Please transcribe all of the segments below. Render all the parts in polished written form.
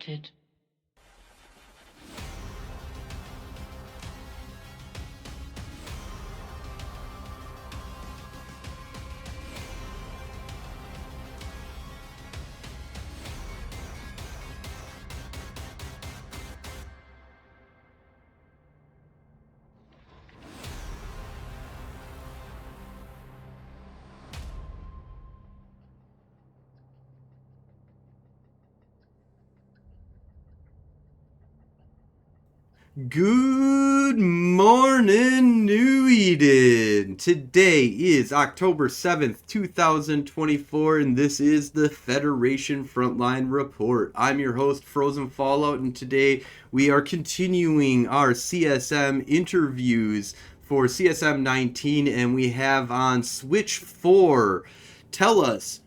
started. Good morning, New Eden! Today is October 7th, 2024, and this is the Federation Frontline Report. I'm your host, Frozen Fallout, and today we are continuing our CSM interviews for CSM 19, and we have on Switch 4. Tell us,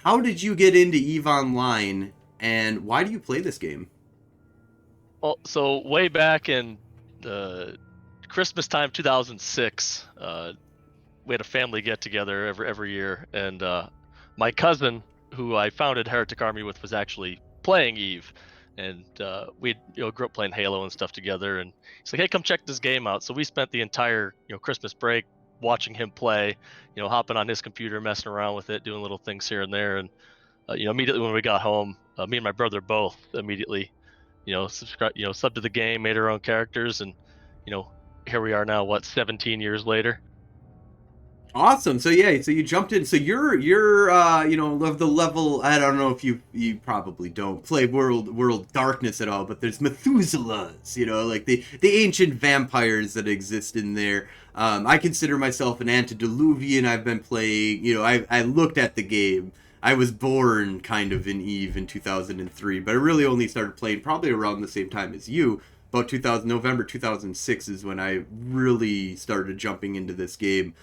how did you get into EVE Online, and why do you play this game? Well, so way back in Christmas time, 2006, we had a family get together every year, and my cousin, who I founded Heretic Army with, was actually playing EVE, and we grew up playing Halo and stuff together. And he's like, "Hey, come check this game out." So we spent the entire Christmas break watching him play, hopping on his computer, messing around with it, doing little things here and there. And immediately when we got home, me and my brother both immediately subscribe, sub to the game, made our own characters, and here we are now, 17 years later. Awesome. So yeah, so you jumped in. So you're of the level. I don't know if you probably don't play World Darkness at all, but there's Methuselahs. Like the ancient vampires that exist in there. I consider myself an antediluvian. I've been playing. I looked at the game. I was born kind of in EVE in 2003, but I really only started playing probably around the same time as you. About November 2006 is when I really started jumping into this game.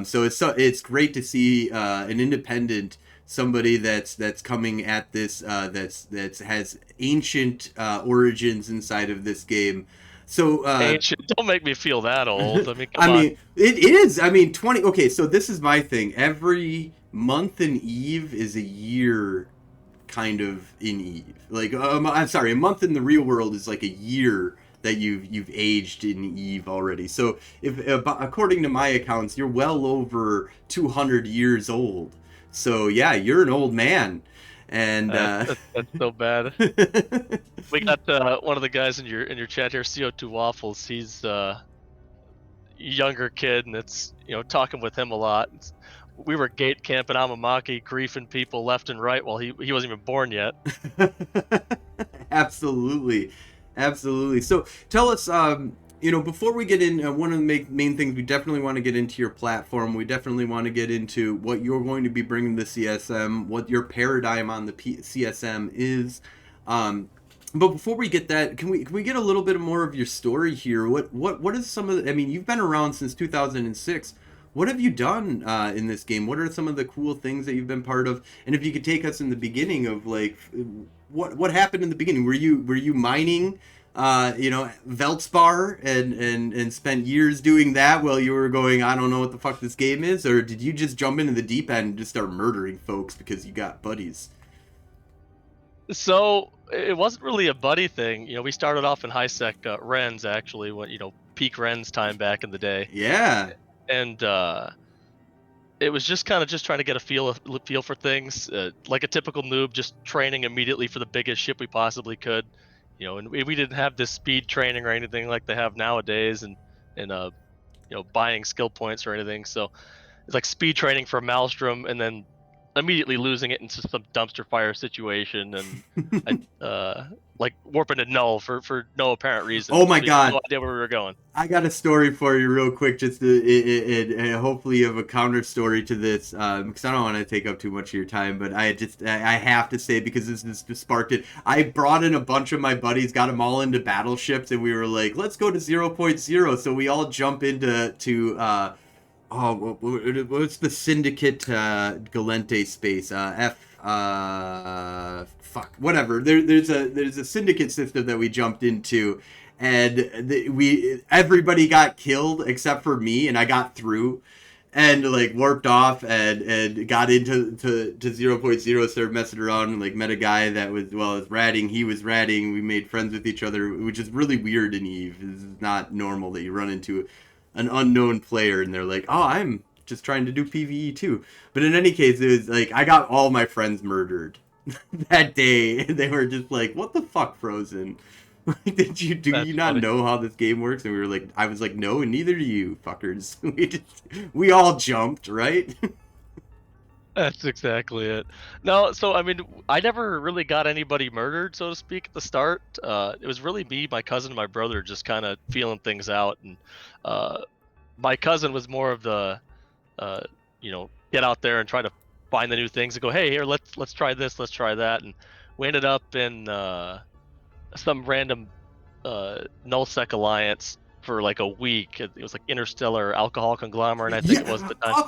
So it's great to see an independent, somebody that's coming at this that's has ancient origins inside of this game. So Ancient, don't make me feel that old. I mean, come I on. mean, it is. I mean, 20. Okay, so this is my thing. Every month in EVE is a year, kind of in EVE. Like, I'm sorry, a month in the real world is like a year that you've aged in EVE already. So, if according to my accounts, you're well over 200 years old. So yeah, you're an old man. And That's so bad. We got one of the guys in your chat here, CO2 Waffles. He's a younger kid, and it's talking with him a lot. We were gate camping Amamake, griefing people left and right while he wasn't even born yet. Absolutely. So tell us, before we get in, one of the main things we definitely want to get into your platform. We definitely want to get into what you're going to be bringing to CSM, what your paradigm on the CSM is. But before we get that, can we get a little bit more of your story here? What is some of the, I mean, you've been around since 2006. What have you done in this game? What are some of the cool things that you've been part of? And if you could take us in the beginning of like what happened in the beginning? Were you mining Veldspar and spent years doing that while you were going, I don't know what the fuck this game is? Or did you just jump into the deep end and just start murdering folks because you got buddies? So it wasn't really a buddy thing. We started off in high sec Rens, actually, when peak Rens time back in the day. Yeah. And it was just kind of trying to get a feel for things, like a typical noob, just training immediately for the biggest ship we possibly could. And we didn't have this speed training or anything like they have nowadays, and buying skill points or anything. So it's like speed training for Maelstrom, and then immediately losing it into some dumpster fire situation, and like warping to null for no apparent reason. Oh my God. No idea where we were going. I got a story for you real quick, just to hopefully you have a counter story to this, because I don't want to take up too much of your time, but I have to say, because this sparked it. I brought in a bunch of my buddies, got them all into battleships, and we were like, let's go to 0.0. So we all jump into what's the Syndicate Galente space? Whatever. There's a Syndicate system that we jumped into, and everybody got killed except for me, and I got through. and like warped off and got into to 0.0, started messing around, and like met a guy that was, well, as ratting, he was ratting, we made friends with each other, which is really weird in Eve. This is not normal that you run into an unknown player and they're like, oh, I'm just trying to do PvE too. But in any case, it was like I got all my friends murdered that day, and they were just like, what the fuck, Frozen? Do you That's not funny. know how this game works? And we were like, I was like, no, and neither do you, fuckers. We all jumped, right? That's exactly it. No, so I mean, I never really got anybody murdered, so to speak, at the start. It was really me, my cousin, and my brother just kind of feeling things out, and uh, my cousin was more of the, uh, get out there and try to find the new things and go, hey, here, let's try this, let's try that, and we ended up in some random nullsec alliance for like a week. It was like Interstellar Alcohol Conglomerate, I think it was at Yeah. the time.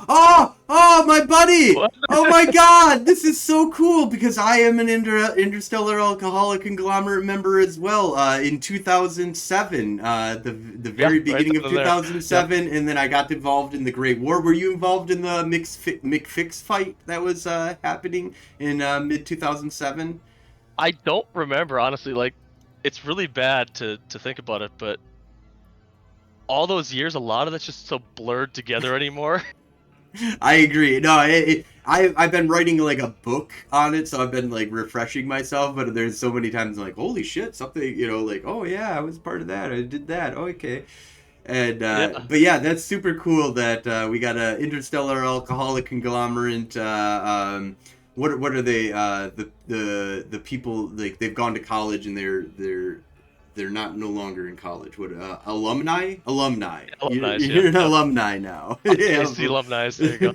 Oh, my buddy. What? Oh my God, this is so cool because I am an interstellar alcoholic conglomerate member as well. In 2007, the Yeah, very right beginning of then and there. Yep. 2007, and then I got involved in the Great War. Were you involved in the McFix fight that was happening in mid 2007? I don't remember honestly. Like, it's really bad to think about it, but all those years, a lot of that's just so blurred together anymore. I agree. No, I've been writing like a book on it, so I've been like refreshing myself. But there's so many times like, holy shit, something, like, oh yeah, I was part of that. I did that. Oh, okay. And Yeah. but yeah, that's super cool that we got a interstellar alcoholic conglomerate. What are they? The people, like, they've gone to college and they're not no longer in college. What, alumni? Alumni. Alumni. You're Yep. an Yep. alumni now. Yeah. IAC alumni. There you go.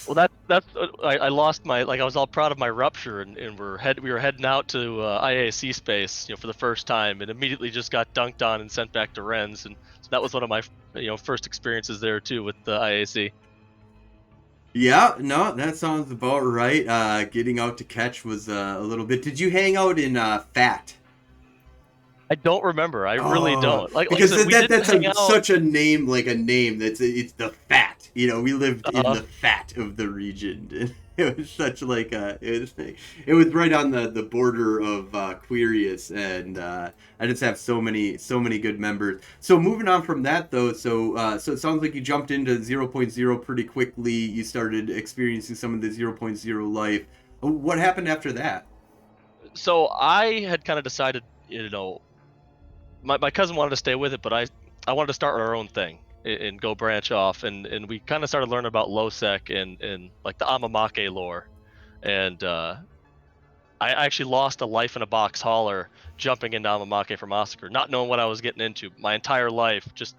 Well, that's I lost my, like, I was all proud of my rupture, and we were heading out to IAC space, for the first time, and immediately just got dunked on and sent back to Ren's, and so that was one of my first experiences there too with the IAC. Yeah, no, that sounds about right. Getting out to catch was a little bit. Did you hang out in Fat? I don't remember. I really Oh, don't. Like I because said, we didn't that's hang out. such a name, like a name that's, it's the fat. We lived in Uh, the fat of the region. It was such like it was right on the border of Quirius, and I just have so many good members. So moving on from that though, so it sounds like you jumped into 0.0 pretty quickly. You started experiencing some of the 0.0 life. What happened after that? so I had kind of decided, my cousin wanted to stay with it, but I wanted to start our own thing and go branch off, and we kind of started learning about lowsec and like the Amamake lore, and I actually lost a life in a box hauler jumping into Amamake for Massacre, not knowing what I was getting into. My entire life, just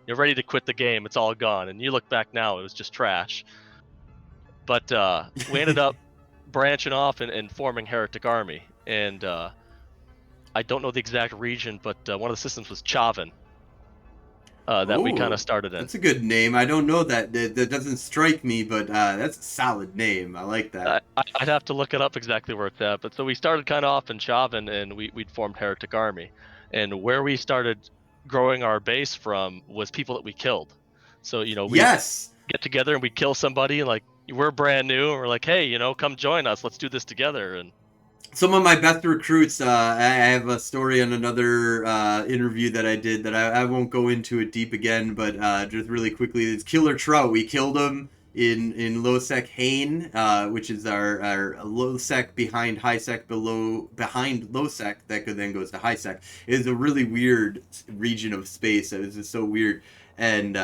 you're ready to quit the game. It's all gone, and you look back now, it was just trash. But we ended up branching off and forming Heretic Army, and I don't know the exact region, but one of the systems was Chavin, that we kind of Oh, started in. that's a good name. I don't know that doesn't strike me, but that's a solid name. I like that. I'd have to look it up exactly where it's at, but so we started kind of off in Chavin, and we'd formed Heretic Army, and where we started growing our base from was people that we killed. So we'd Yes. get together and we'd kill somebody, and like, we're brand new, and we're like, hey, come join us, let's do this together, and Some of my best recruits. I have a story on another interview that I did that I won't go into it deep again, but just really quickly, it's Killer Trout. We killed him in low sec Hain, which is our low sec behind high sec behind low sec that then goes to high sec. It is a really weird region of space. It was just so weird. And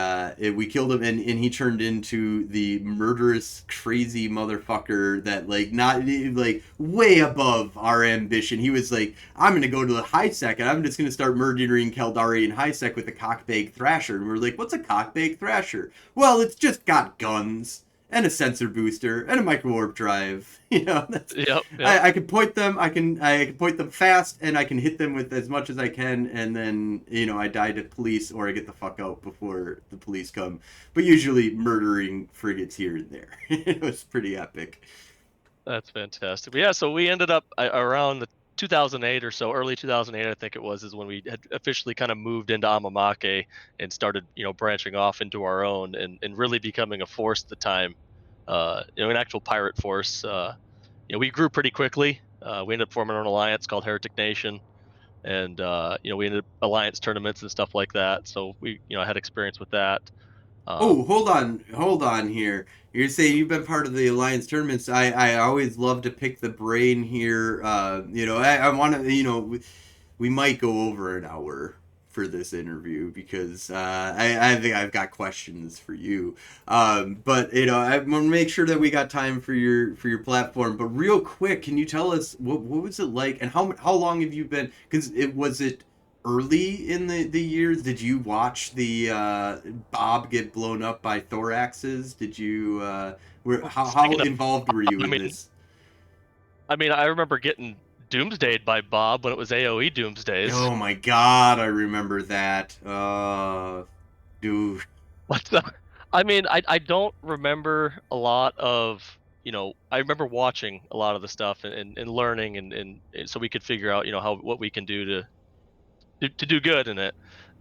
we killed him, and he turned into the murderous, crazy motherfucker that, like, not like way above our ambition. He was like, I'm gonna go to the high sec and I'm just gonna start murdering Caldari in high sec with a cockbag thrasher. And we're like, what's a cockbag thrasher? Well, it's just got guns and a sensor booster and a micro warp drive. That's, yep, yep. I can point them. I can point them fast, and I can hit them with as much as I can, and then I die to police or I get the fuck out before the police come. But usually murdering frigates here and there. It was pretty epic. That's fantastic. But yeah, so we ended up around 2008 or so, early 2008, I think it was, is when we had officially kind of moved into Amamake and started, branching off into our own and really becoming a force at the time. An actual pirate force. We grew pretty quickly. We ended up forming our own alliance called Heretic Nation, and we ended up alliance tournaments and stuff like that. So I had experience with that. Oh, Um, hold on here. You're saying you've been part of the Alliance tournaments. I always love to pick the brain here. I want to, we might go over an hour for this interview because I think I've got questions for you. But I want to make sure that we got time for your platform. But real quick, can you tell us what was it like and how long have you been? Because it early in the years. Did you watch the Bob get blown up by thoraxes? Did you how Speaking of, involved were you I in mean, this? I remember getting doomsdayed by Bob when it was AOE doomsdays. Oh my god, I remember that. Dude. But I don't remember a lot of, I remember watching a lot of the stuff and learning and so we could figure out, how what we can do to do good in it.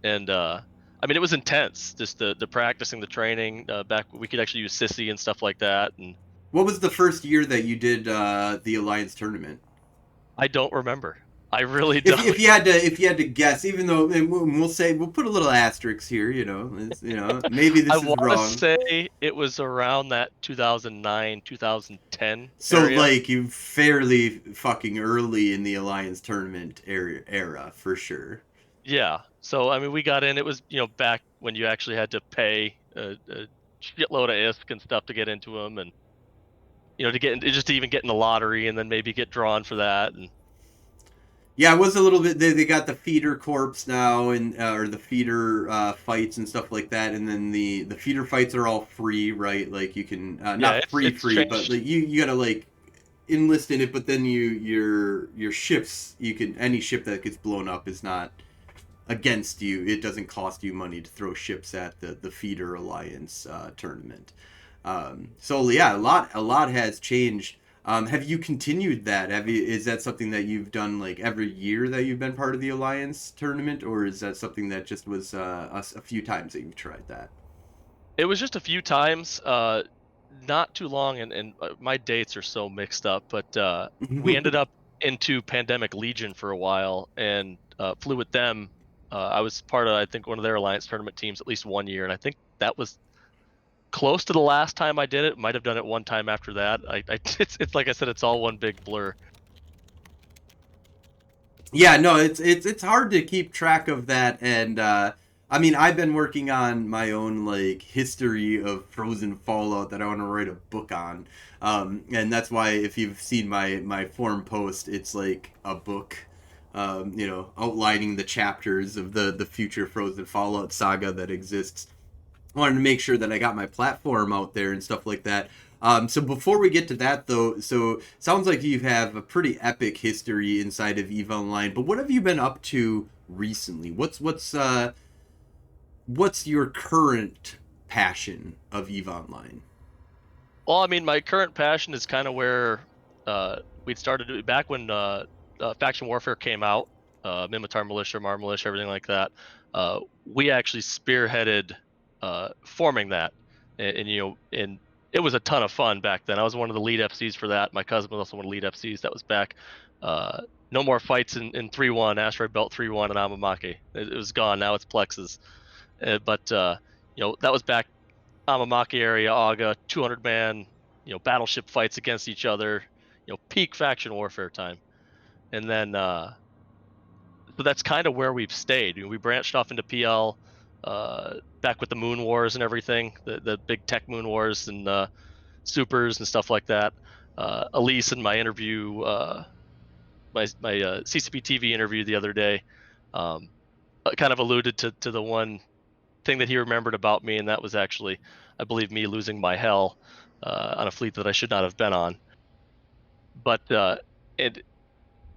And it was intense, just the practicing, the training. Back we could actually use sissy and stuff like that. And What was the first year that you did the Alliance tournament? I don't remember. I really If don't. you had to guess, even though and we'll say we'll put a little asterisk here, maybe I this is want to wrong. say it was around that 2009, 2010 So area. like you fairly fucking early in the Alliance tournament era for sure. Yeah. So we got in. It was back when you actually had to pay a shitload of ISK and stuff to get into them, and to get just to even get in the lottery, and then maybe get drawn for that. And Yeah, it was a little bit. They got the feeder corps now, and or the feeder fights and stuff like that. And then the feeder fights are all free, right? Like you can yeah, not it's free, but changed. like you gotta like enlist in it. But then your ships, you can any ship that gets blown up is not against you. It doesn't cost you money to throw ships at the feeder alliance tournament. So yeah, a lot has changed. Have you continued that? Is that something that you've done like every year that you've been part of the alliance tournament, or is that something that just was a few times that you've tried that? It was just a few times, not too long, and my dates are so mixed up. But we ended up into Pandemic Legion for a while and flew with them. I was part of, I think, one of their alliance tournament teams at least one year, and I think that was close to the last time I did it. Might have done it one time after that. It's like I said, it's all one big blur. Yeah, no, it's hard to keep track of that, and I've been working on my own like history of Frozen Fallout that I want to write a book on, and that's why if you've seen my forum post, it's like a book, outlining the chapters of the future Frozen Fallout saga that exists. I wanted to make sure that I got my platform out there and stuff like that. So before we get to that, though, so sounds like you have a pretty epic history inside of Eve Online. But what have you been up to recently? What's your current passion of Eve Online? Well, my current passion is kind of where we'd started back when Faction Warfare came out, Minmatar Militia, Mar Militia, everything like that. We actually spearheaded forming that, and it was a ton of fun back then. I was one of the lead FCs for that. My cousin was also one of the lead FCs. That was back. Uh, no more fights in 3-1, Asteroid Belt 3-1, and Amamake. It was gone. Now it's Plexes. But that was back Amamake area, Aga, 200 man, battleship fights against each other, peak faction warfare time. And then, so that's kind of where we've stayed. We branched off into PL, back with the Moon Wars and everything, the big tech Moon Wars and supers and stuff like that. Elise in my interview, my CCP TV interview the other day, um, kind of alluded to the one thing that he remembered about me, and that was actually, I believe, me losing my hell on a fleet that I should not have been on. But and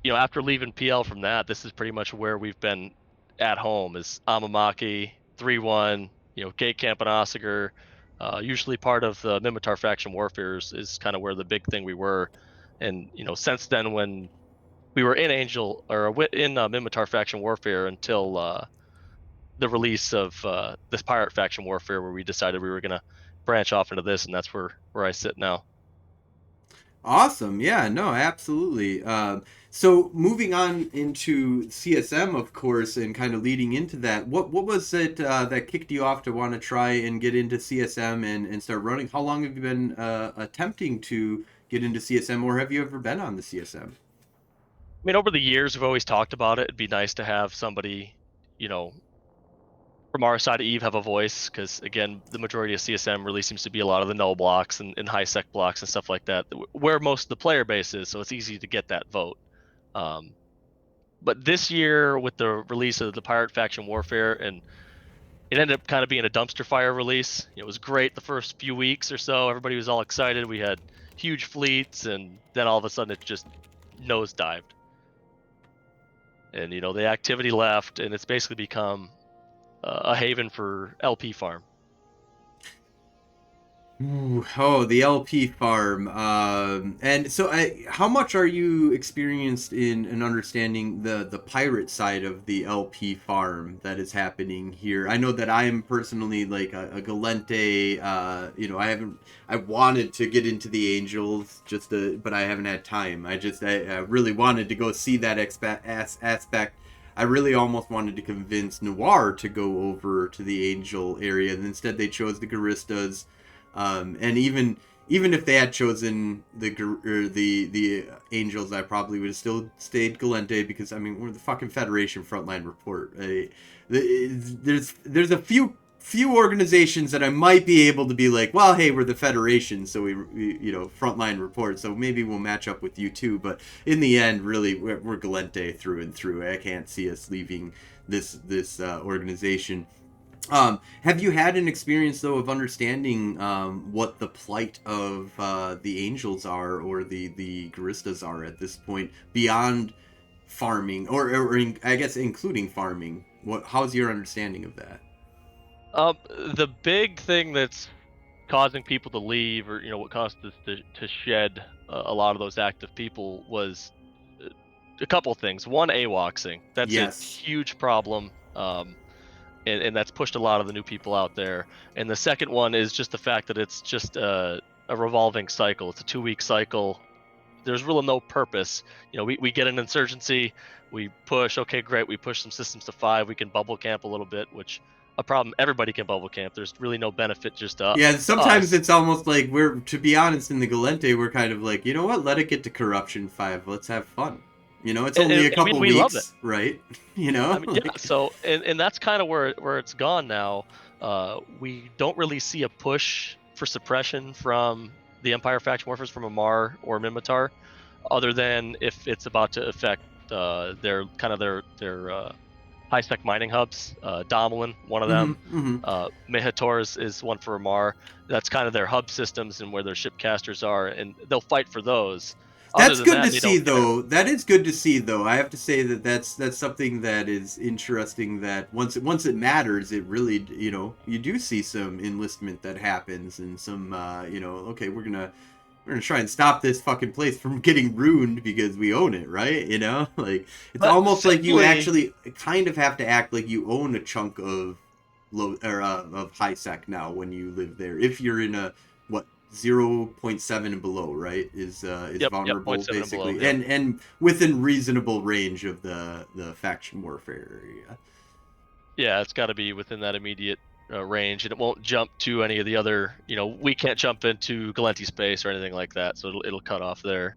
after leaving PL from that, this is pretty much where we've been at home. Is Amamaki 3-1, Gate Camp and Ossiger. Usually part of the Minmatar Faction Warfare is kind of where the big thing we were. And since then, when we were in Minmatar Faction Warfare until the release of this Pirate Faction Warfare, where we decided we were gonna branch off into this, and that's where I sit now. Awesome. Yeah, no, absolutely. So moving on into CSM, of course, and kind of leading into that, what was it that kicked you off to want to try and get into CSM and start running? How long have you been attempting to get into CSM, or have you ever been on the CSM? I mean, over the years, we've always talked about it. It'd be nice to have somebody, you know, from our side of Eve have a voice, because again, the majority of CSM really seems to be a lot of the null blocks and high sec blocks and stuff like that, where most of the player base is. So it's easy to get that vote. Um, but this year, with the release of the Pirate Faction Warfare, and it ended up kind of being a dumpster fire release. It was great the first few weeks or so. Everybody was all excited. We had huge fleets, and then all of a sudden it just nosedived. And the activity left, and it's basically become a haven for LP farm. Ooh, oh, the LP farm. And so, how much are you experienced in understanding the pirate side of the LP farm that is happening here? I know that I am personally like a Galente. I wanted to get into the Angels but I haven't had time. I really wanted to go see that aspect. I really almost wanted to convince Noir to go over to the Angel area, and instead they chose the Garistas. And even if they had chosen the Angels, I probably would have still stayed Galente, because I mean, we're the fucking Federation frontline report. There's a few organizations that I might be able to be like, well, hey, we're the Federation, so we frontline report, so maybe we'll match up with you too. But in the end, really, we're Galente through and through. I can't see us leaving this organization. Have you had an experience though of understanding what the plight of the Angels are, or the Garistas are at this point, beyond farming, or I guess including farming? How's your understanding of that? The big thing that's causing people to leave, or what caused us to shed a lot of those active people, was a couple things. One, AWOXing. That's a Yes. huge problem. And that's pushed a lot of the new people out there. And the second one is just the fact that it's just a revolving cycle. It's a 2-week cycle. There's really no purpose. We get an insurgency, we push. Okay, great. We push some systems to 5. We can bubble camp a little bit, which a problem. Everybody can bubble camp. There's really no benefit just Yeah, to sometimes us. it's almost like to be honest, in the Galente, we're kind of like, you know what? Let it get to Corruption 5. Let's have fun. It's only a I mean, couple we love it. weeks, right? I mean, yeah. Like, So, and that's kind of where it's gone now. We don't really see a push for suppression from the Empire faction warfare from Amar or Minmatar, other than if it's about to affect their high spec mining hubs. Domelin, one of mm-hmm, them. mm-hmm. Mehator is one for Amar. That's kind of their hub systems and where their ship casters are, and they'll fight for those. Other That's than good to that, they see, don't care. though. That is good to see, though. I have to say that's something that is interesting. That once it matters, it really you do see some enlistment that happens, and some okay, we're gonna try and stop this fucking place from getting ruined because we own it, right? Like it's But almost like you secondly, actually kind of have to act like you own a chunk of low or of high sec now when you live there. If you're in a what 0.7 and below, right, is yep, vulnerable point seven and below. basically, Yep. and within reasonable range of the faction warfare area. Yeah, it's got to be within that immediate range, and it won't jump to any of the other. We can't jump into Galenti space or anything like that, so it'll cut off there.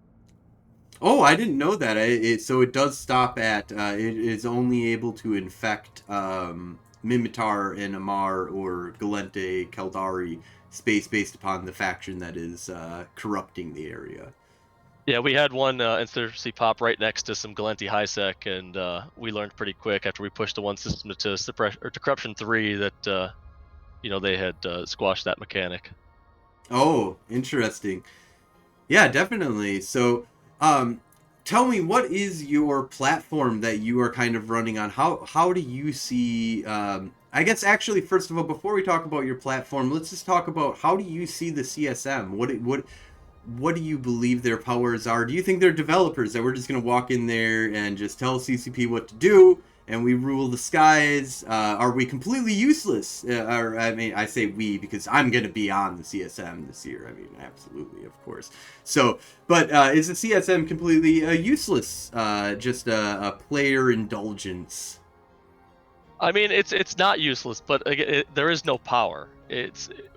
Oh, I didn't know that. So it does stop at it is only able to infect Minmatar and Amar or Galente Caldari space based upon the faction that is corrupting the area. Yeah, we had one insurgency pop right next to some Galenti high sec, and we learned pretty quick after we pushed the one system to suppress or to corruption 3 that they had squashed that mechanic. Oh, interesting. Yeah, definitely. So, tell me, what is your platform that you are kind of running on? How do you see? I guess actually, first of all, before we talk about your platform, let's just talk about how do you see the CSM? what do you believe their powers are? Do you think they're developers that we're just going to walk in there and just tell CCP what to do and we rule the skies? Are we completely useless? Or I mean, I say we because I'm going to be on the CSM this year. I mean, absolutely, of course. So, but is the CSM completely useless? Just a player indulgence? I mean, it's not useless, but there is no power.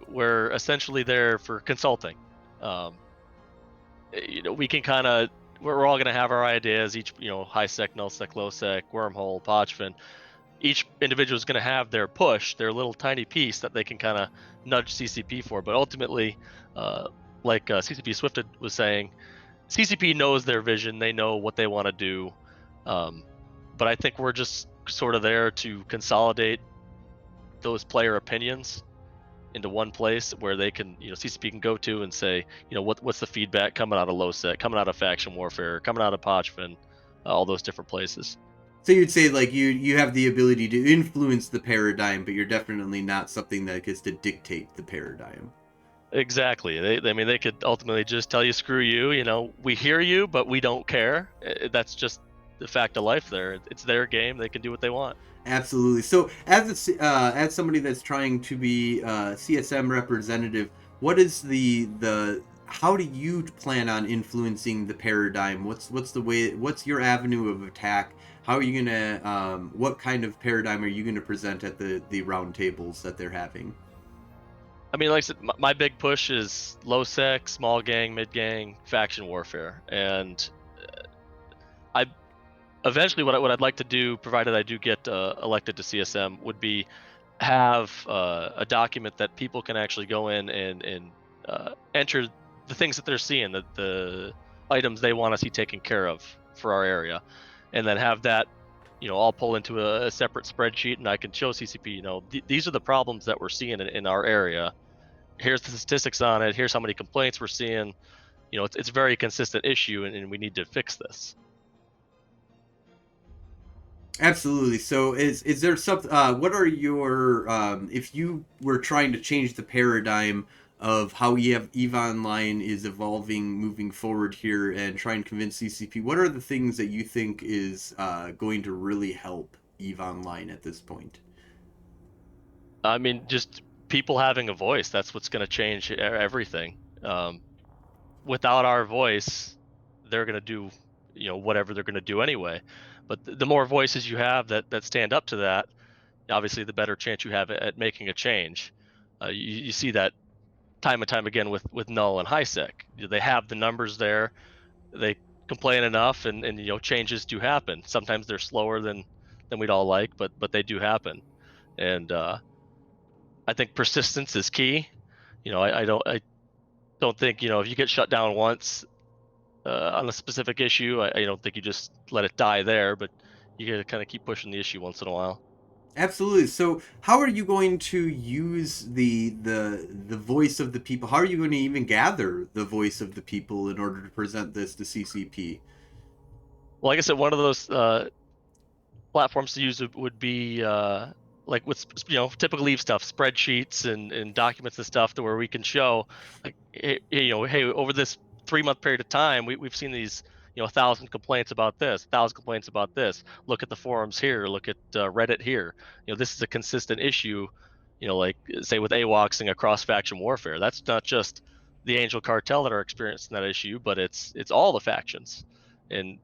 We're essentially there for consulting. Um, we can kind of we're all going to have our ideas. Each, high sec, null sec, low sec, wormhole, podgefin. Each individual is going to have their push, their little tiny piece that they can kind of nudge CCP for. But ultimately, uh, like CCP Swift was saying, CCP knows their vision. They know what they want to do. Um, but I think we're just sort of there to consolidate those player opinions into one place where they can, CCP can go to and say, what's the feedback coming out of LowSec, coming out of Faction Warfare, coming out of Podgefin, all those different places. So you'd say like you have the ability to influence the paradigm, but you're definitely not something that gets to dictate the paradigm. Exactly. I mean, they could ultimately just tell you, screw you. We hear you, but we don't care. That's just the fact of life. There, it's their game. They can do what they want. Absolutely. So as somebody that's trying to be CSM representative, what is the how do you plan on influencing the paradigm? What's the way? What's your avenue of attack? How are you gonna? What kind of paradigm are you gonna present at the round tables that they're having? I mean, like I said, my big push is low sec, small gang, mid gang, faction warfare, and I eventually what I'd like to do, provided I do get elected to CSM, would be have a document that people can actually go in and enter the things that they're seeing, the items they want to see taken care of for our area, and then have that, all pull into a separate spreadsheet, and I can show CCP, these are the problems that we're seeing in our area. Here's the statistics on it. Here's how many complaints we're seeing. It's a very consistent issue, and we need to fix this. Absolutely. So is there some what are your if you were trying to change the paradigm of how EVE Online is evolving moving forward here and try and convince CCP, what are the things that you think is going to really help EVE Online at this point? I mean, just people having a voice. That's what's going to change everything. Without our voice, they're going to do, whatever they're going to do anyway. But the more voices you have that stand up to that, obviously, the better chance you have at making a change. You see that time and time again with null and high sec. They have the numbers there. They complain enough, and changes do happen. Sometimes they're slower than we'd all like, but they do happen. And I think persistence is key. I don't think, if you get shut down once on a specific issue, I don't think you just let it die there, but you got to kind of keep pushing the issue once in a while. Absolutely. So, how are you going to use the voice of the people? How are you going to even gather the voice of the people in order to present this to CCP? Well, like I said, one of those platforms to use would be like with typical Leave stuff, spreadsheets and documents and stuff, to where we can show, like, hey, over this 3-month period of time, we've seen these, 1,000 complaints about this, 1,000 complaints about this. Look at the forums here. Look at Reddit here. This is a consistent issue. Like, say, with AWACSing across faction warfare. That's not just the Angel Cartel that are experiencing that issue, but it's all the factions, and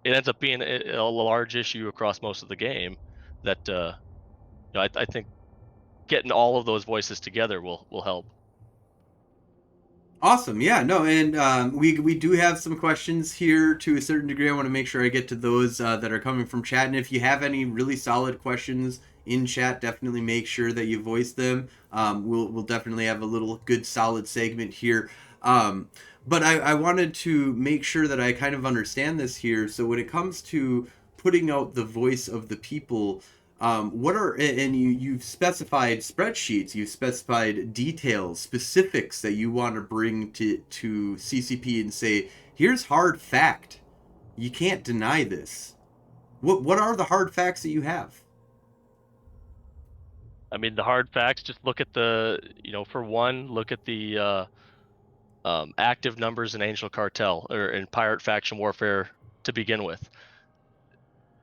it ends up being a large issue across most of the game. That I think getting all of those voices together will help. Awesome. Yeah, no, and we do have some questions here to a certain degree. I want to make sure I get to those that are coming from chat. And if you have any really solid questions in chat, definitely make sure that you voice them. We'll definitely have a little good solid segment here. But I wanted to make sure that I kind of understand this here. So when it comes to putting out the voice of the people, what are and you've specified spreadsheets, you've specified details, specifics that you want to bring to CCP and say, here's hard fact. You can't deny this. What are the hard facts that you have? I mean, the hard facts. Just look at the, for one, look at the active numbers in Angel Cartel or in Pirate Faction Warfare to begin with.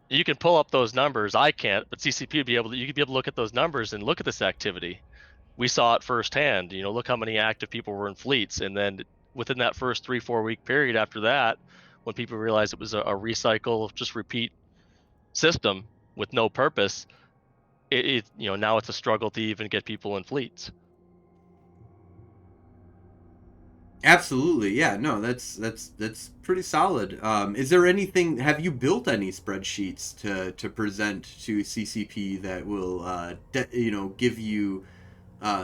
You can pull up those numbers. I can't, but CCP would be able to. You could be able to look at those numbers and look at this activity. We saw it firsthand. Look how many active people were in fleets, and then within that first 3-4 week period after that, when people realized it was a recycle, just repeat system with no purpose, now it's a struggle to even get people in fleets. Absolutely, yeah. No, that's pretty solid. Is there anything? Have you built any spreadsheets to present to CCP that will, give you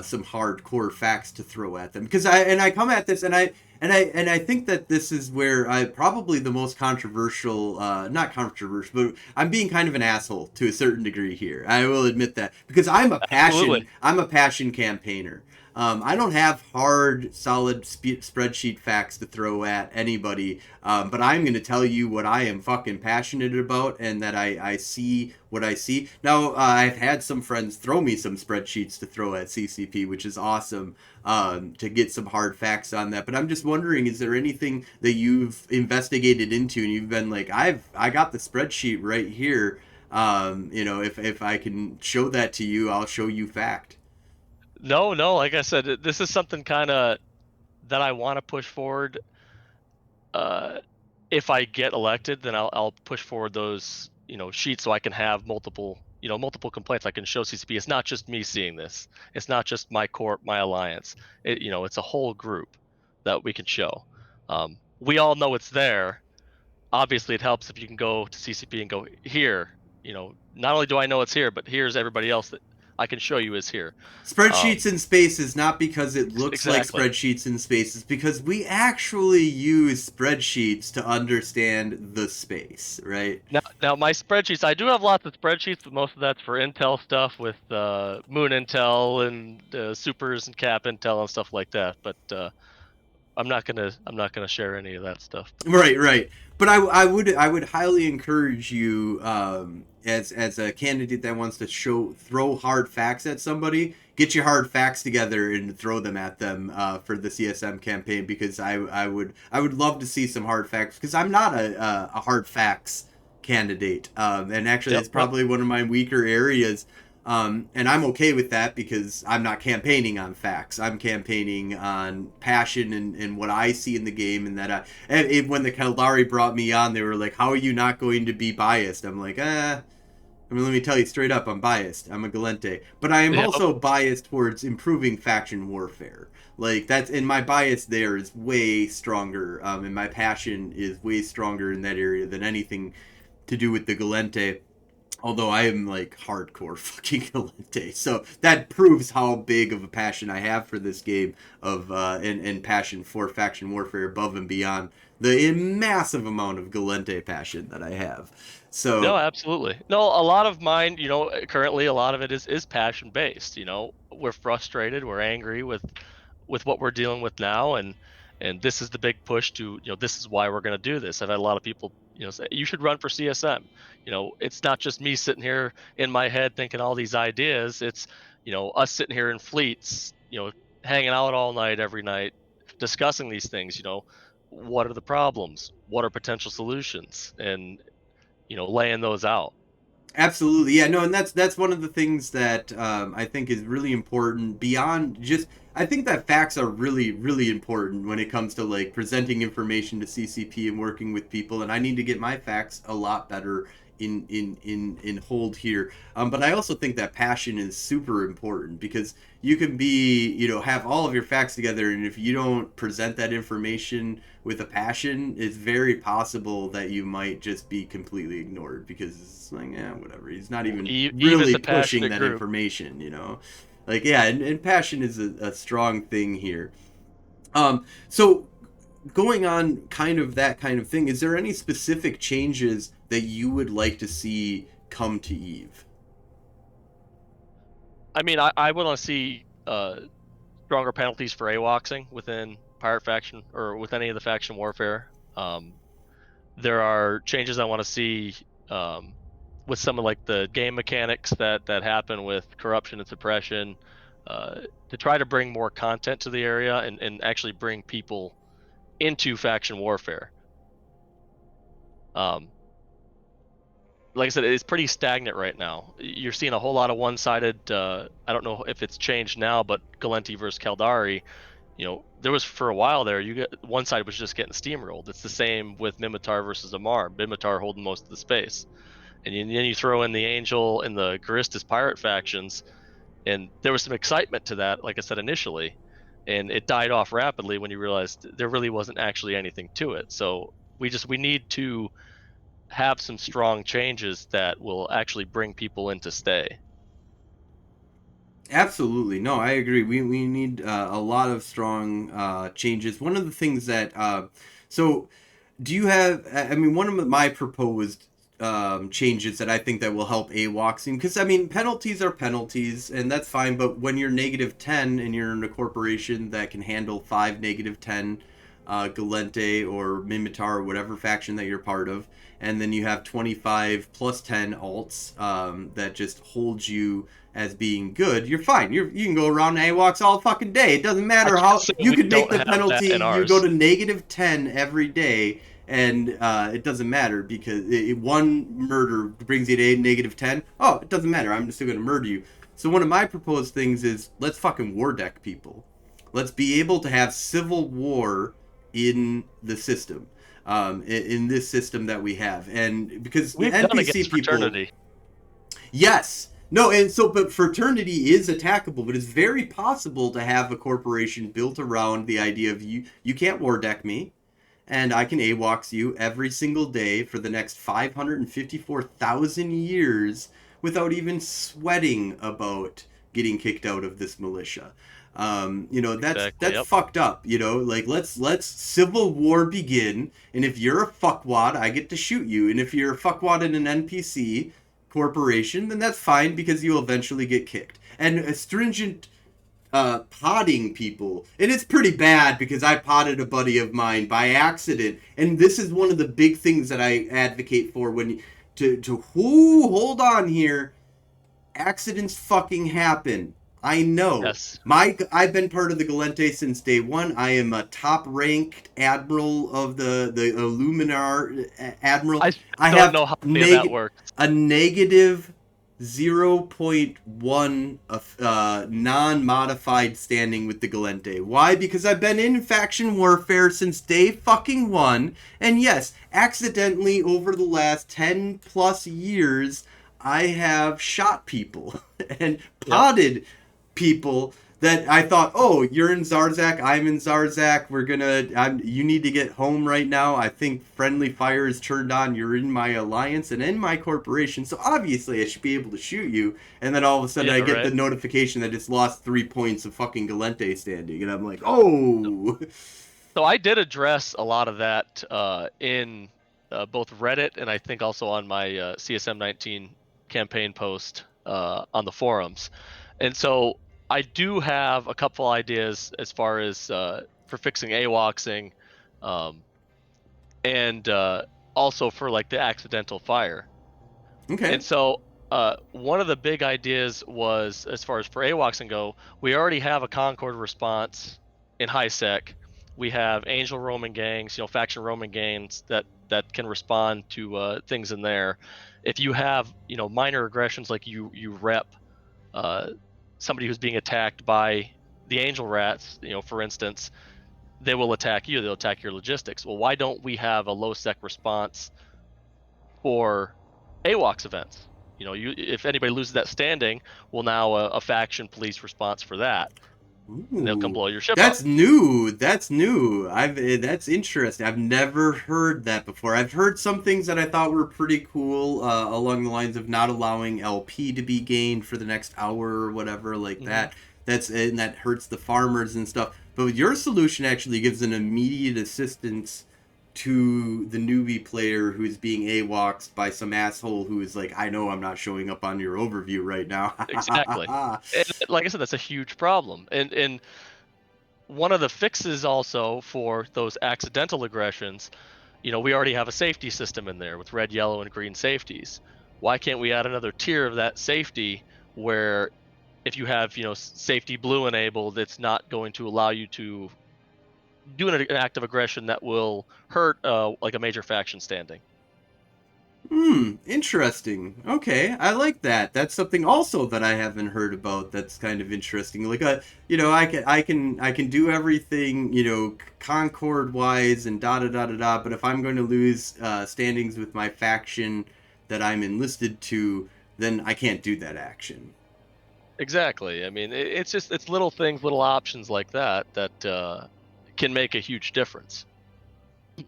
some hardcore facts to throw at them? Because I come at this and I think that this is where I probably the most controversial, not controversial, but I'm being kind of an asshole to a certain degree here. I will admit that because Absolutely. I'm a passion campaigner. I don't have hard, solid spreadsheet facts to throw at anybody, but I'm going to tell you what I am fucking passionate about and that I see what I see. Now, I've had some friends throw me some spreadsheets to throw at CCP, which is awesome, to get some hard facts on that. But I'm just wondering, is there anything that you've investigated into and you've been like, I got the spreadsheet right here. If I can show that to you, I'll show you fact. No, no. Like I said, this is something kind of that I want to push forward. Uh, if I get elected, then I'll push forward those sheets so I can have multiple complaints. I can show CCP. It's not just me seeing this. It's not just my corp, my alliance. It's a whole group that we can show. We all know it's there. Obviously, it helps if you can go to CCP and go here. Not only do I know it's here, but here's everybody else that I can show you is here. Spreadsheets in spaces, not because it looks like Exactly. spreadsheets in spaces, because we actually use spreadsheets to understand the space, right? Now my spreadsheets, I do have lots of spreadsheets, but most of that's for Intel stuff with Moon Intel and Supers and Cap Intel and stuff like that. But I'm not gonna share any of that stuff. Right, right. But I would highly encourage you, as a candidate that wants to throw hard facts at somebody, get your hard facts together and throw them at them, for the CSM campaign, because I would love to see some hard facts, because I'm not a hard facts candidate, and actually Yep. it's Yep. probably one of my weaker areas. And I'm okay with that because I'm not campaigning on facts. I'm campaigning on passion and what I see in the game. And that when the Kaldari brought me on, they were like, "How are you not going to be biased?" I'm like, I mean, let me tell you straight up, I'm biased. I'm a Galente. But I am Yep. also biased towards improving faction warfare. Like, and my bias there is way stronger, and my passion is way stronger in that area than anything to do with the Galente, although I am like hardcore fucking Galente. So that proves how big of a passion I have for this game of and passion for faction warfare above and beyond the massive amount of Galente passion that I have. No, So absolutely. No, a lot of mine, currently a lot of it is passion based. We're frustrated, we're angry with what we're dealing with now, and this is the big push to, this is why we're going to do this. I've had a lot of people, say you should run for CSM. It's not just me sitting here in my head thinking all these ideas. It's, us sitting here in fleets, hanging out all night every night discussing these things. What are the problems? What are potential solutions? And laying those out. absolutely, yeah, no, and that's one of the things that, I think is really important beyond just. I think that facts are really, really important when it comes to like presenting information to CCP and working with people. And I need to get my facts a lot better in hold here. But I also think that passion is super important because you can be, have all of your facts together, and if you don't present that information with a passion, it's very possible that you might just be completely ignored because it's like, yeah, whatever. He's not even Even really the pushing passionate that group. information. Like, yeah, and passion is a strong thing here. So going on kind of that kind of thing, is there any specific changes that you would like to see come to Eve? I mean, I want to see stronger penalties for AWACSing within pirate faction or with any of the faction warfare. There are changes I want to see with some of like the game mechanics that happen with corruption and suppression. to try to bring more content to the area and actually bring people into faction warfare. Like I said, it's pretty stagnant right now. You're seeing a whole lot of one-sided. I don't know if it's changed now, but Galenti versus Caldari, there was for a while there. One side was just getting steamrolled. It's the same with Minmatar versus Amar. Minmatar holding most of the space, and then you throw in the Angel and the Garistas pirate factions, and there was some excitement to that. Like I said initially, and it died off rapidly when you realized there really wasn't actually anything to it. So we need to have some strong changes that will actually bring people in to stay. Absolutely. No, I agree. We need a lot of strong changes. One of the things that so do you have? I mean, one of my proposed changes that I think that will help AWOXing, because I mean penalties are penalties and that's fine. But when you're -10 and you're in a corporation that can handle 5 -10 Galente or Minmatar or whatever faction that you're part of, and then you have 25 plus 10 alts that just hold you as being good, you're fine. You can go around AWOX all fucking day. It doesn't matter how you We could make don't the have penalty. that in You go ours. to -10 every day, and it doesn't matter because one murder brings you to -10. Oh, it doesn't matter. I'm still going to murder you. So one of my proposed things is let's fucking war deck people. Let's be able to have civil war in the system, in this system that we have, and because We've done NPC against people, fraternity. yes, no, and so but fraternity is attackable, but it's very possible to have a corporation built around the idea of you can't war deck me, and I can AWOX you every single day for the next 554,000 years without even sweating about getting kicked out of this militia. That's Exactly. that's Yep. fucked up. Like let's civil war begin, and if you're a fuckwad, I get to shoot you, and if you're a fuckwad in an NPC corporation, then that's fine because you'll eventually get kicked. And a stringent potting people, and it's pretty bad because I potted a buddy of mine by accident, and this is one of the big things that I advocate for when to who hold on here. Accidents fucking happen. I know. Yes. I've been part of the Galente since day one. I am a top ranked admiral of the Illuminar admiral. I I don't have know how any of that works. a negative 0.1 of non-modified standing with the Galente. Why? Because I've been in faction warfare since day fucking one, and yes, accidentally over the last 10 plus years, I have shot people and Yep. potted people that I thought, oh, you're in Zarzak, I'm in Zarzak, you need to get home right now. I think friendly fire is turned on. You're in my alliance and in my corporation, so obviously I should be able to shoot you. And then all of a sudden Yeah. I get Right. the notification that it's lost 3 points of fucking Galente standing, and I'm like, oh. So I did address a lot of that in both Reddit and I think also on my CSM 19 campaign post on the forums. And so I do have a couple ideas as far as for fixing AWOXing, um, and also for like the accidental fire. Okay. And so one of the big ideas was, as far as for AWOXing go, we already have a Concord response in high sec. We have Angel Roman gangs, faction Roman gangs that can respond to things in there. If you have minor aggressions like you rep uh, somebody who's being attacked by the Angel Rats, for instance, they will attack you. They'll attack your logistics. Well, why don't we have a low sec response for AWOX events? If anybody loses that standing, well, now a faction police response for that, and they'll come Ooh, blow your ship up. that's new. That's new. That's interesting. I've never heard that before. I've heard some things that I thought were pretty cool, along the lines of not allowing LP to be gained for the next hour or whatever, like Hmm. that. And that hurts the farmers and stuff. But your solution actually gives an immediate assistance to the newbie player who's being AWOXed by some asshole who is like, I know I'm not showing up on your overview right now. Exactly. And like I said, that's a huge problem. And one of the fixes also for those accidental aggressions, we already have a safety system in there with red, yellow, and green safeties. Why can't we add another tier of that safety where if you have safety blue enabled, it's not going to allow you to do an act of aggression that will hurt like a major faction standing. Interesting. Okay, I like that. That's something also that I haven't heard about. That's kind of interesting. Like, I can do everything, Concord wise and da da da da da. But if I'm going to lose standings with my faction that I'm enlisted to, then I can't do that action. Exactly. I mean, it's little things, little options like that that can make a huge difference.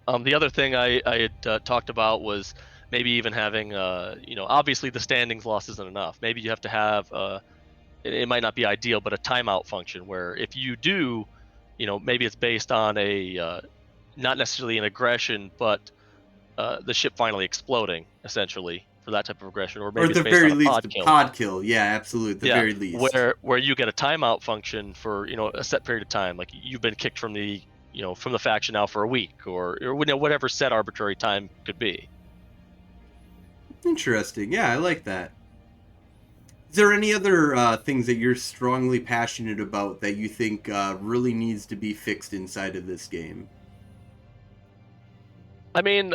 The other thing I had talked about was maybe even having, obviously the standings loss isn't enough. Maybe you have to have, it might not be ideal, but a timeout function where if you do, maybe it's based on not necessarily an aggression, but the ship finally exploding, essentially, for that type of aggression, or Or maybe at it's the based very on a least, pod the kill. pod kill. Yeah, absolutely. At the Yeah, very least. where you get a timeout function for a set period of time, like you've been kicked from the faction now for a week, or whatever set arbitrary time could be. Interesting. Yeah, I like that. Is there any other things that you're strongly passionate about that you think really needs to be fixed inside of this game? I mean,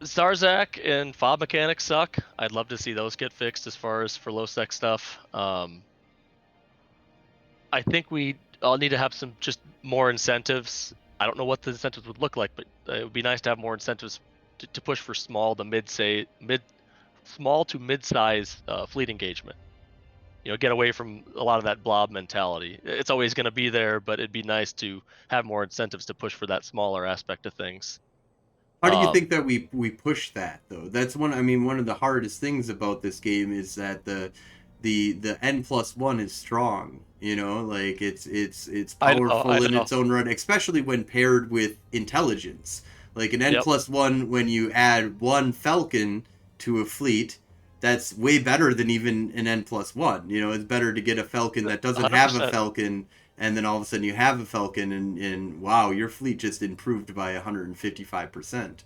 Zarzak and fob mechanics suck. I'd love to see those get fixed as far as for low sec stuff. I think we all need to have some just more incentives. I don't know what the incentives would look like, but it would be nice to have more incentives to push for small to mid-size fleet engagement. Get away from a lot of that blob mentality. It's always going to be there, but it'd be nice to have more incentives to push for that smaller aspect of things. How do you Um, think that we push that though? That's one. I mean, one of the hardest things about this game is that the N+1 is strong. Like it's I powerful in know. its own right, especially when paired with intelligence. Like an Yep, N+1, when you add one Falcon to a fleet, that's way better than even an N+1. It's better to get a Falcon that doesn't have a 100%. Falcon, and then all of a sudden you have a Falcon, and wow, your fleet just improved by 155%.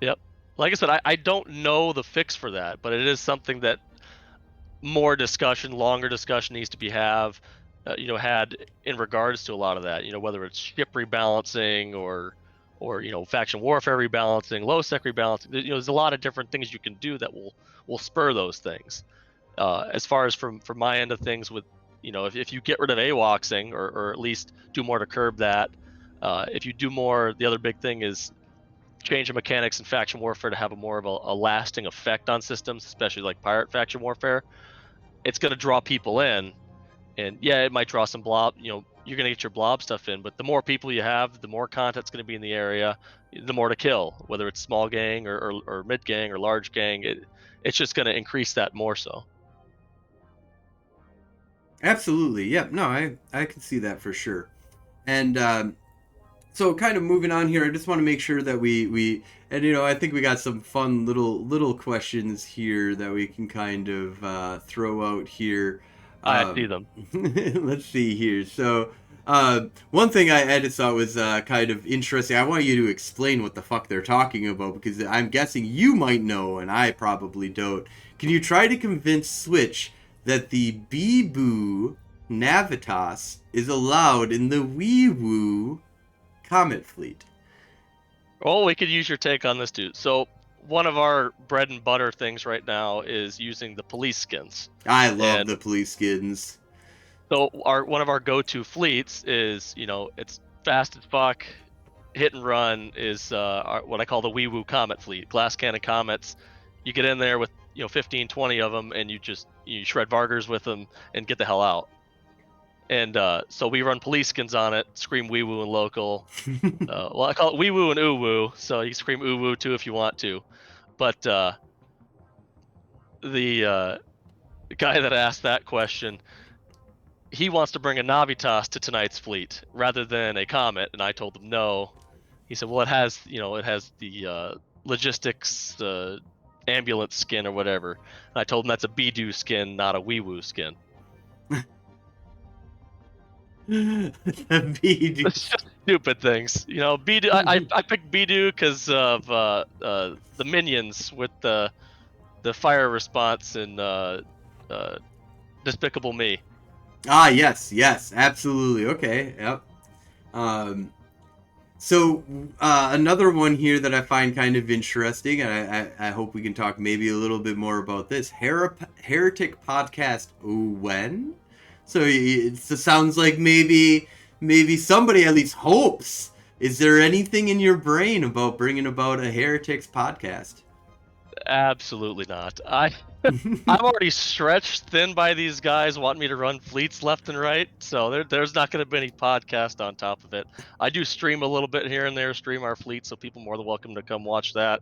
Yep. Like I said, I don't know the fix for that, but it is something that more discussion, longer discussion needs to be had in regards to a lot of that. Whether it's ship rebalancing or faction warfare rebalancing, low sec rebalancing. There's a lot of different things you can do that will spur those things. As far as from my end of things, with if you get rid of AWACSing or at least do more to curb that. If you do more, the other big thing is change the mechanics in faction warfare to have a more of a lasting effect on systems, especially like pirate faction warfare. It's going to draw people in, and yeah, it might draw some blob. You're going to get your blob stuff in, but the more people you have, the more content's going to be in the area, the more to kill, whether it's small gang or mid gang or large gang. It's just going to increase that more so. Absolutely, yep. No, I can see that for sure. And so, kind of moving on here, I just want to make sure that we and I think we got some fun little questions here that we can kind of throw out here. I see Um, them. let's see here. So, one thing I just thought was kind of interesting. I want you to explain what the fuck they're talking about, because I'm guessing you might know and I probably don't. Can you try to convince Switch that the Bibu Navitas is allowed in the Wii Comet Fleet? Well, we could use your take on this too. So one of our bread and butter things right now is using the police skins. I love And the police skins. so one of our go-to fleets is, it's fast as fuck. Hit and run is what I call the Wee Woo Comet fleet. Glass cannon comets. You get in there with 15, 20 of them, and you shred Vargers with them and get the hell out. And so we run police skins on it. Scream Wee Woo and local. Well, I call it Wee Woo and Ooh Woo. So you can scream Ooh Woo too if you want to. But the guy that asked that question, he wants to bring a Navitas to tonight's fleet rather than a Comet, and I told him no. He said, "Well, it has the logistics ambulance skin or whatever." And I told him that's a Bidu skin, not a Wee Woo skin. The BD. It's just stupid things, Bidu. I picked Bidu because of the minions with the fire response and Despicable Me. Ah, yes, absolutely. Okay, yep. Um, so another one here that I find kind of interesting, and I hope we can talk maybe a little bit more about this. Heretic Podcast when? So it sounds like maybe somebody at least hopes. Is there anything in your brain about bringing about a Heretics podcast? Absolutely not. I'm already stretched thin by these guys wanting me to run fleets left and right, so there's not going to be any podcast on top of it. I do stream a little bit here and there, stream our fleet, so people are more than welcome to come watch that.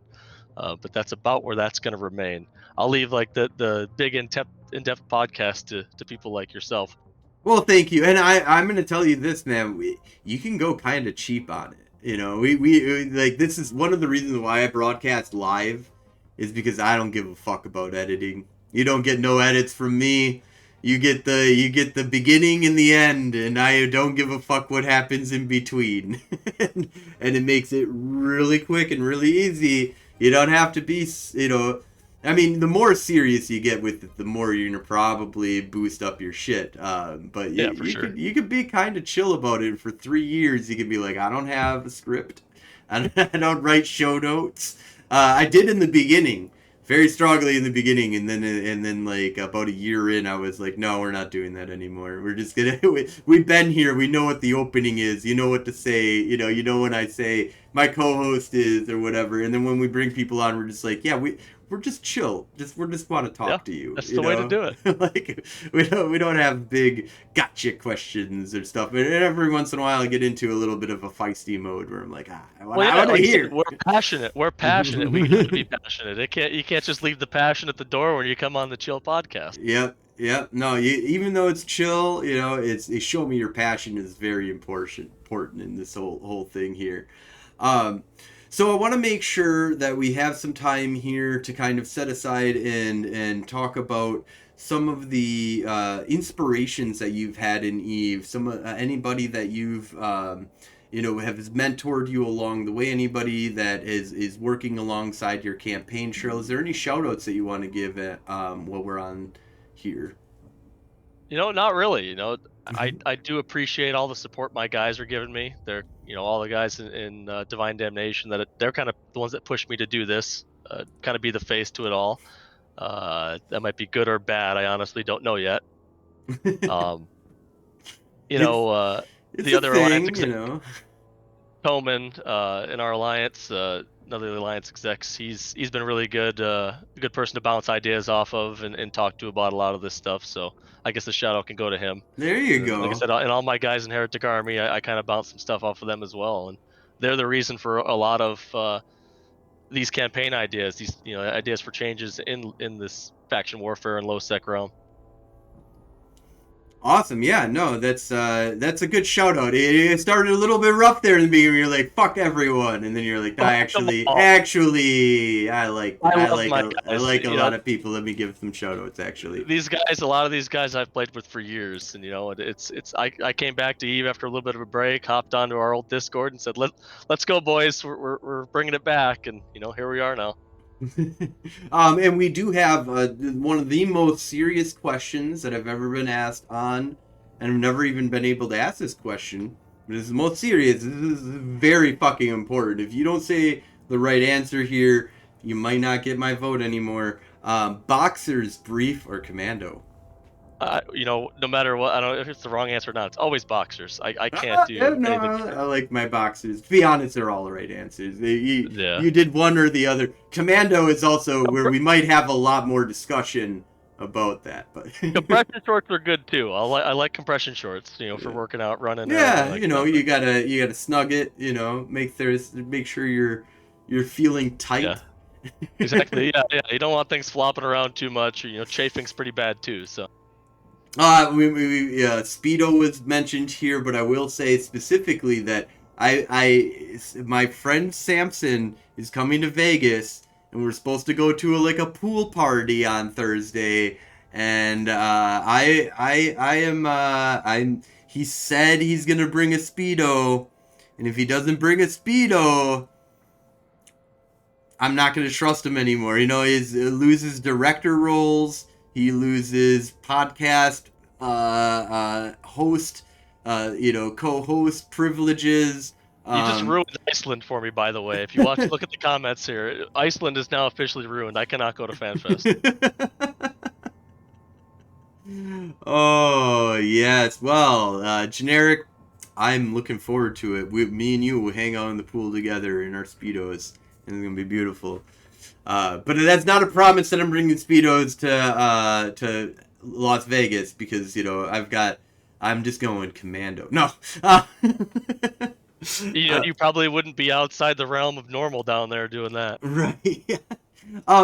But that's about where that's going to remain. I'll leave like the big in-depth podcast to people like yourself. Well, thank you. And I'm going to tell you this, man. You can go kind of cheap on it. You know, we like, this is one of the reasons why I broadcast live is because I don't give a fuck about editing. You don't get no edits from me. You get the beginning and the end, and I don't give a fuck what happens in between. And it makes it really quick and really easy. You don't have to be, you know, I mean, the more serious you get with it, the more you're gonna probably boost up your shit. But Yeah, for sure. you could be kind of chill about it. For 3 years, you could be like, I don't have a script. I don't write show notes. I did in the beginning, very strongly in the beginning, and then like about a year in, I was like, no, we're not doing that anymore. We're just gonna we've been here. We know what the opening is. You know what to say. You know when I say my co-host is or whatever. And then when we bring people on, we're just like, yeah, we're just chill. We just want to talk to you. That's you the way to know? do it. Like we don't have big gotcha questions or stuff. And every once in a while, I get into a little bit of a feisty mode where I'm like, I want to Like hear. we're passionate. We're passionate. We have to be passionate. You can't just leave the passion at the door when you come on the chill podcast. Yep. No, even though it's chill, you know, it's show me your passion is very important in this whole thing here. Um, so I want to make sure that we have some time here to kind of set aside and talk about some of the inspirations that you've had in Eve. Anybody that you've has mentored you along the way. Anybody that is working alongside your campaign trail. Is there any shout outs that you want to give while we're on here? Not really. I do appreciate all the support my guys are giving me. They're, all the guys in Divine Damnation they're kind of the ones that push me to do this, kind of be the face to it all. That might be good or bad. I honestly don't know yet. Um, it's it's the a other alliance thing, you exec, know. Toman, in our alliance, another alliance execs, he's been really good, a good person to bounce ideas off of and talk to about a lot of this stuff. So I guess the shout out can go to him. There you And then, like I go. said, and all my guys in Heretic Army, I kind of bounce some stuff off of them as well, and they're the reason for a lot of these campaign ideas, these ideas for changes in this faction warfare and low sec realm. Awesome, yeah, no, that's a good shout out. It started a little bit rough there in the beginning. You're like, "Fuck everyone," and then you're like, "I actually, I love my I guys. like a lot of people. Let me give some shout outs, actually." These guys, a lot of these guys I've played with for years, and I came back to Eve after a little bit of a break, hopped onto our old Discord and said, let's go, boys, we're bringing it back, and here we are now. And we do have one of the most serious questions that I've ever been asked on, and I've never even been able to ask this question. But it's the most serious. This is very fucking important. If you don't say the right answer here, you might not get my vote anymore. Boxers, brief, or commando? No matter what, I don't know if it's the wrong answer or not. It's always boxers. I can't do No, anything. I like my boxers. To be honest, they're all the right answers. Yeah. You did one or the other. Commando is also where we might have a lot more discussion about that, but Compression shorts are good too. I like compression shorts, for working out, running. yeah, Like you gotta snug it. Make sure you're feeling tight. Yeah. Exactly. Yeah. You don't want things flopping around too much. Or, chafing's pretty bad too. So. Speedo was mentioned here, but I will say specifically that my friend Samson is coming to Vegas, and we're supposed to go to a pool party on Thursday, and he said he's gonna bring a Speedo, and if he doesn't bring a Speedo, I'm not gonna trust him anymore. He loses director roles. He loses podcast host, co-host privileges. You just ruined Iceland for me, by the way. If you want to look at the comments here, Iceland is now officially ruined. I cannot go to FanFest. Oh, yes. Well, generic, I'm looking forward to it. Me and you will hang out in the pool together in our Speedos, and it's going to be beautiful. But that's not a promise that I'm bringing Speedos to Las Vegas, because, I'm just going commando. No. You probably wouldn't be outside the realm of normal down there doing that. Right.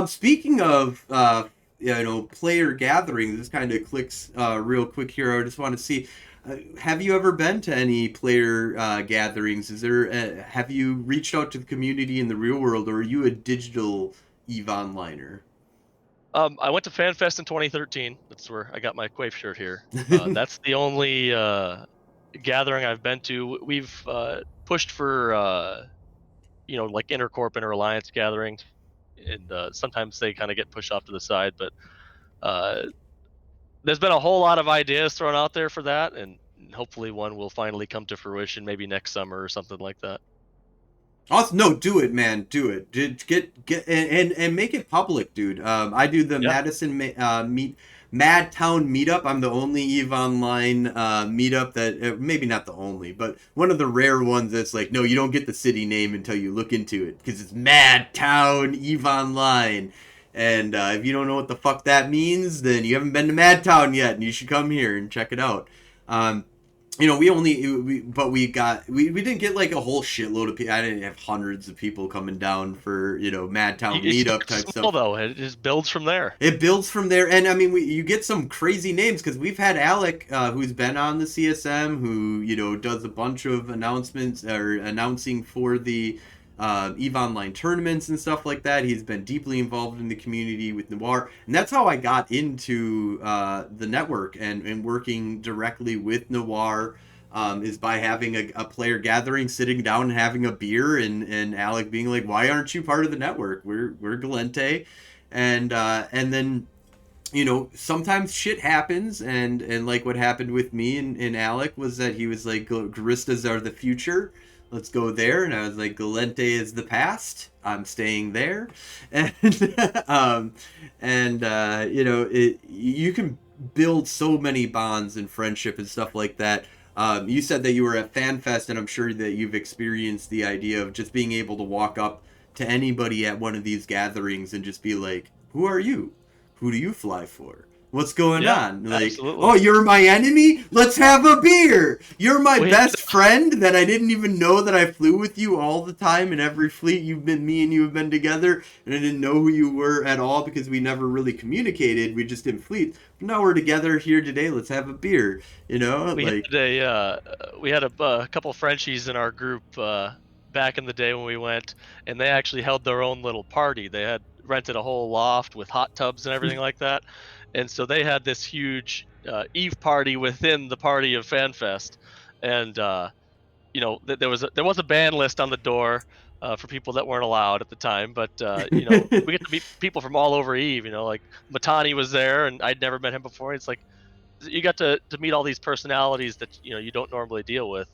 Speaking of player gatherings, this kind of clicks real quick here. I just want to see, have you ever been to any player gatherings? Have you reached out to the community in the real world, or are you a digital EVE Onliner? I went to FanFest in 2013. That's where I got my Quafe shirt here. That's the only gathering I've been to. We've pushed for like inter-corp, inter-alliance gatherings, and sometimes they kind of get pushed off to the side, but there's been a whole lot of ideas thrown out there for that, and hopefully one will finally come to fruition, maybe next summer or something like that. Also, no, do it, man. Do it. Get and make it public, dude. I do the Madison Madtown meetup. I'm the only EVE Online meetup that maybe not the only, but one of the rare ones that's like, no, you don't get the city name until you look into it, because it's Madtown EVE Online. And if you don't know what the fuck that means, then you haven't been to Madtown yet, and you should come here and check it out. We didn't get like a whole shitload of people. I didn't have hundreds of people coming down for, Madtown meetup type stuff. Though it just builds from there. It builds from there, and I mean, you get some crazy names, because we've had Alec, who's been on the CSM, who does a bunch of announcements or announcing for the EVE Online tournaments and stuff like that. He's been deeply involved in the community with Noir, and that's how I got into the network and working directly with Noir, is by having a player gathering, sitting down and having a beer, and Alec being like, why aren't you part of the network? We're Galente. And then sometimes shit happens, and like what happened with me and Alec was that he was like, Garistas are the future, let's go there. And I was like, Galente is the past, I'm staying there. And you can build so many bonds and friendship and stuff like that. You said that you were at FanFest, and I'm sure that you've experienced the idea of just being able to walk up to anybody at one of these gatherings and just be like, who are you? Who do you fly for? What's going on? Like, absolutely. Oh, you're my enemy? Let's have a beer. You're my best friend that I didn't even know that I flew with you all the time in every fleet me and you have been together, and I didn't know who you were at all because we never really communicated. We just didn't fleet. But now we're together here today. Let's have a beer. We had a couple Frenchies in our group back in the day when we went, and they actually held their own little party. They had rented a whole loft with hot tubs and everything like that. And so they had this huge EVE party within the party of FanFest, and there was a ban list on the door for people that weren't allowed at the time. But we get to meet people from all over EVE. Like Matani was there, and I'd never met him before. It's like you got to meet all these personalities that you don't normally deal with.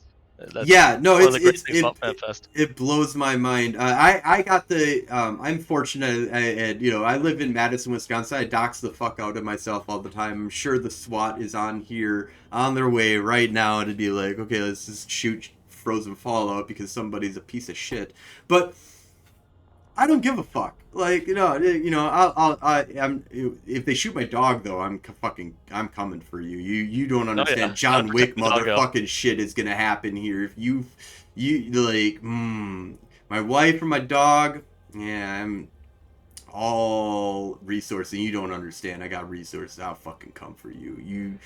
It blows my mind. I got I'm fortunate. I live in Madison, Wisconsin. I dox the fuck out of myself all the time. I'm sure the SWAT is on here, on their way right now to be like, okay, let's just shoot Frozen Fallout because somebody's a piece of shit. But I don't give a fuck. Like, I'm if they shoot my dog though, I'm coming for you. You don't understand. Oh, yeah. John Wick motherfucking shit is gonna happen here. If you like, my wife or my dog, yeah, I'm all resources. You don't understand. I got resources. I'll fucking come for you.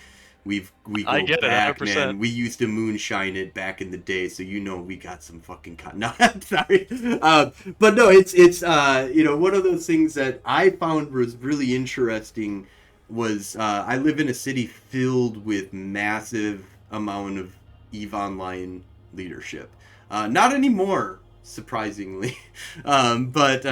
We go back, man. We used to moonshine it back in the day, so we got some fucking no, I'm sorry. But no, it's one of those things that I found was really interesting was I live in a city filled with massive amount of EVE Online leadership. Not anymore. surprisingly. But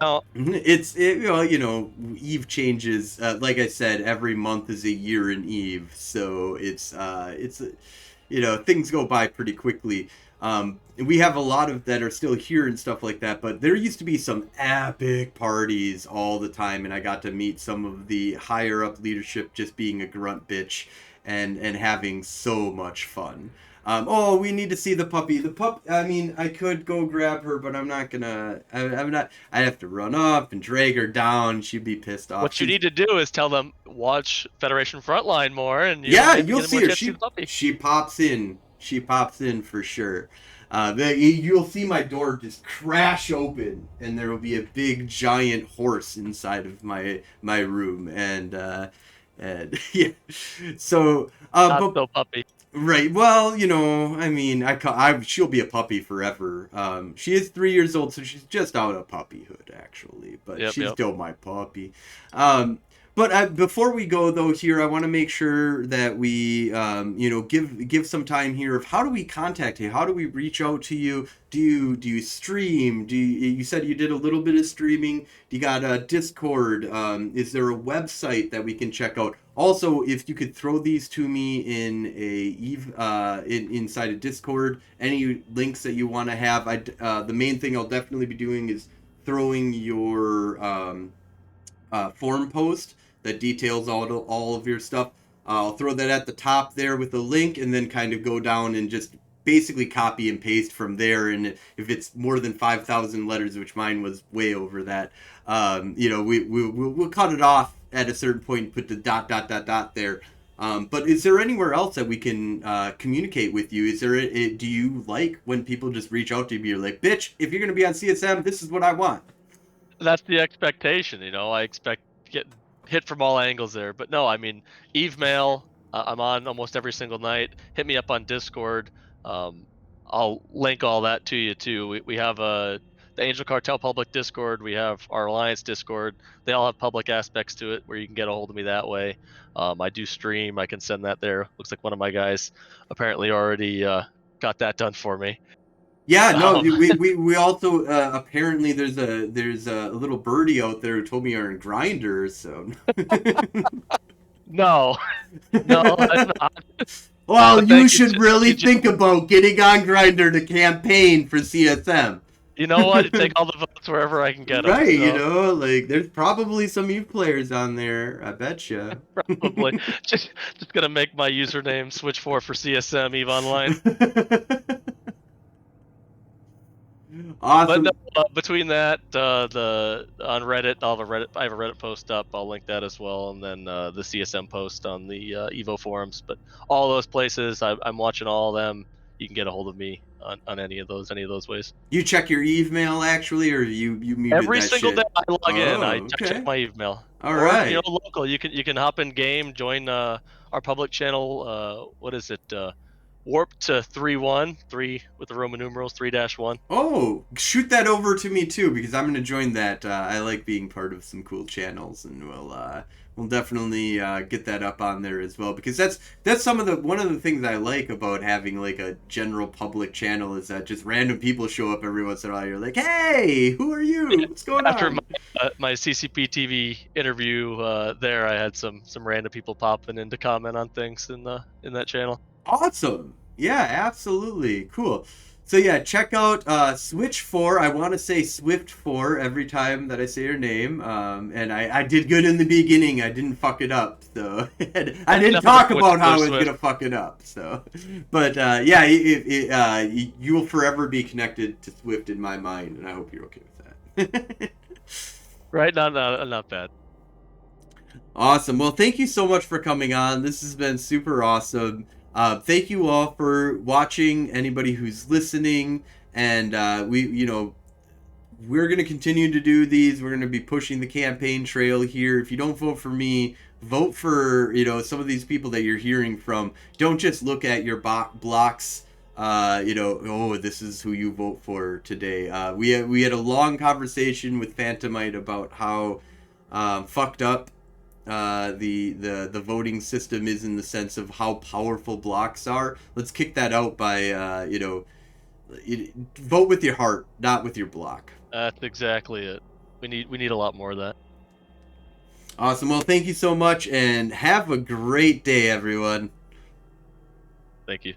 Well, Eve changes. Like I said, every month is a year in Eve, so things go by pretty quickly. We have a lot of that are still here and stuff like that, but there used to be some epic parties all the time, and I got to meet some of the higher up leadership just being a grunt bitch and having so much fun. Oh, we need to see the puppy. The pup. I mean, I could go grab her, but I'm not gonna. I'm not. I have to run up and drag her down. She'd be pissed off. what you need to do is tell them watch Federation Frontline more, and you'll Yeah, maybe you'll get more see her. chance to see She the puppy. she pops in. She pops in for sure. You'll see my door just crash open, and there will be a big giant horse inside of my room, and yeah. So, Not but so puppy. right. Well, I mean, she'll be a puppy forever. She is 3 years old, so she's just out of puppyhood, actually. But Yep, she's yep. still my puppy. But before we go though, here I want to make sure that we, give some time here of how do we contact you? How do we reach out to you? Do you stream? You said you did a little bit of streaming? Do you got a Discord? Is there a website that we can check out? Also, if you could throw these to me in inside a Discord, any links that you want to have. The main thing I'll definitely be doing is throwing your forum post that details all of your stuff. I'll throw that at the top there with a link, and then kind of go down and just basically copy and paste from there. And if it's more than 5,000 letters, which mine was way over that, we'll cut it off at a certain point and put the dot there. But is there anywhere else that we can communicate with you? Do you like when people just reach out to you and you're like, bitch, if you're going to be on CSM, this is what I want? That's the expectation, I expect to get hit from all angles there. But no, I mean, Eve Mail, I'm on almost every single night. Hit me up on Discord. Um, I'll link all that to you too. We have the Angel Cartel public Discord. We have our Alliance Discord. They all have public aspects to it where you can get a hold of me that way. I do stream. I can send that there. Looks like one of my guys apparently already got that done for me. Yeah, no, Um, we also apparently there's a little birdie out there who told me you're in Grindr, so. no, no, I'm not. Well, But you thank you, should thank really you, think about getting on Grindr to campaign for CSM. You know what? You take all the votes wherever I can get them. Right, So like there's probably some Eve players on there. I betcha. probably just gonna make my username switch for CSM Eve Online. But no, Awesome. between that, the on Reddit, I have a Reddit post up. I'll link that as well, and then the CSM post on the Evo forums. But all those places, I'm watching all of them. You can get a hold of me on any of those ways. You check your Eve mail actually, or you muted Every that single day shit? I log in, I Oh, check okay. my email. All Or right. local. You can hop in game, join our public channel. What is it? Warp to 3 with the Roman numerals 3-1. Oh, shoot that over to me too, because I'm gonna join that. I like being part of some cool channels, and we'll definitely get that up on there as well. Because that's one of the things I like about having like a general public channel is that just random people show up every once in a while. You're like, hey, who are you? What's going After on? my CCP TV interview, there I had some random people popping in to comment on things in that channel. Awesome. Yeah, absolutely. Cool. So yeah, check out Switch 4. I want to say Swift 4 every time that I say your name. And I did good in the beginning. I didn't fuck it up. So I didn't talk about how I was going to fuck it up. So, but yeah, you will forever be connected to Swift in my mind, and I hope you're okay with that. Right? Not bad. Awesome. Well, thank you so much for coming on. This has been super awesome. Thank you all for watching. Anybody who's listening, and we're gonna continue to do these. We're gonna be pushing the campaign trail here. If you don't vote for me, vote for some of these people that you're hearing from. Don't just look at your blocks. Oh, this is who you vote for today. We had a long conversation with Phantomite about how fucked up the voting system is in the sense of how powerful blocks are. Let's kick that out by vote with your heart, not with your block. That's exactly it. We need a lot more of that. Awesome. Well, thank you so much, and have a great day, everyone. Thank you.